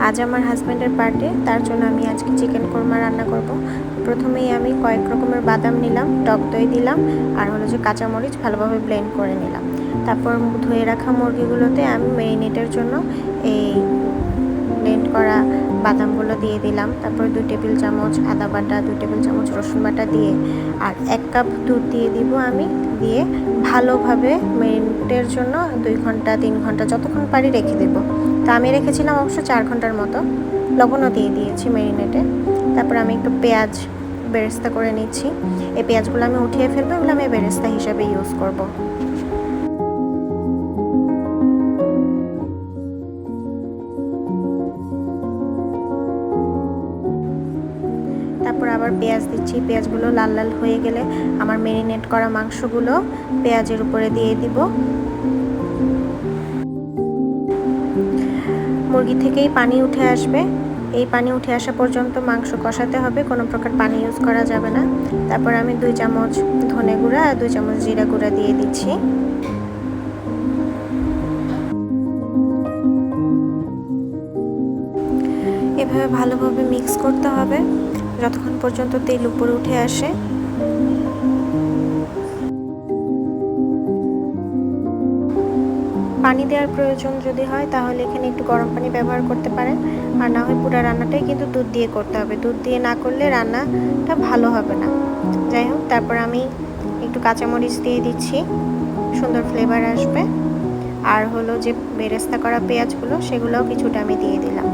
আজ আমার হাজব্যান্ডের বার্থডে, তার জন্য আমি আজকে চিকেন কোরমা রান্না করব। প্রথমেই আমি কয়েক রকমের বাদাম নিলাম, টক দই দিলাম, আর হলো যে কাঁচামরিচ ভালোভাবে ব্লেন্ড করে নিলাম। তারপর ধুয়ে রাখা মুরগিগুলোতে আমি ম্যারিনেটের জন্য এই ব্লেন্ড করা বাদামগুলো দিয়ে দিলাম। তারপর 2 টেবিল চামচ আদা বাটা, 2 টেবিল চামচ রসুন বাটা দিয়ে, আর 1 কাপ দুধ দিয়ে দিব আমি। দিয়ে ভালোভাবে ম্যারিনেটের জন্য 2 ঘন্টা 3 ঘন্টা যতক্ষণ পারি রেখে দেব। তো আমি রেখেছিলাম অবশ্য 4 ঘন্টার মতো। লবণও দিয়ে দিয়েছি ম্যারিনেটে। তারপর আমি একটু পেঁয়াজ বেরেস্তা করে নিচ্ছি। এই পেঁয়াজগুলো আমি উঠিয়ে ফেলবো, এগুলো আমি বেরেস্তা হিসাবে ইউজ করব। তারপর আবার পেঁয়াজ দিচ্ছি। পেঁয়াজগুলো লাল লাল হয়ে গেলে আমার ম্যারিনেট করা মাংসগুলো পেঁয়াজের উপরে দিয়ে দিব। মুরগি থেকেই পানি উঠে আসবে, এই পানি উঠে আসা পর্যন্ত মাংস কষাতে হবে, কোনো প্রকার পানি ইউজ করা যাবে না। তারপর আমি 2 চামচ ধনে গুঁড়া আর 2 চামচ জিরা গুঁড়া দিয়ে দিচ্ছি। এভাবে ভালোভাবে মিক্স করতে হবে যতক্ষণ পর্যন্ত তেল উপরে উঠে আসে। পানি দেওয়ার প্রয়োজন যদি হয় তাহলে এখানে একটু গরম পানি ব্যবহার করতে পারেন, আর না হয় পুরো রান্নাটাই কিন্তু দুধ দিয়ে করতে হবে। দুধ দিয়ে না করলে রান্নাটা ভালো হবে না। যাই হোক, তারপর আমি একটু কাঁচামরিচ দিয়ে দিচ্ছি, সুন্দর ফ্লেভার আসবে। আর হলো যে বেরেস্তা করা পেঁয়াজগুলো, সেগুলোও কিছুটা আমি দিয়ে দিলাম।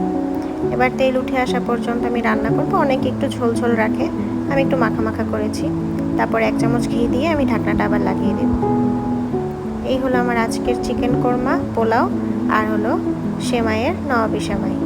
এবার তেল উঠে আসা পর্যন্ত আমি রান্না করব। অনেকে একটু ঝোল ঝোল রাখে, আমি একটু মাখা মাখা করেছি। তারপর 1 চামচ ঘি দিয়ে আমি ঢাকনাটা আবার লাগিয়ে দেব। এই হলো আমার আজকের চিকেন কোরমা, পোলাও আর হলো সেমাইয়ের নবাবী সেমাই।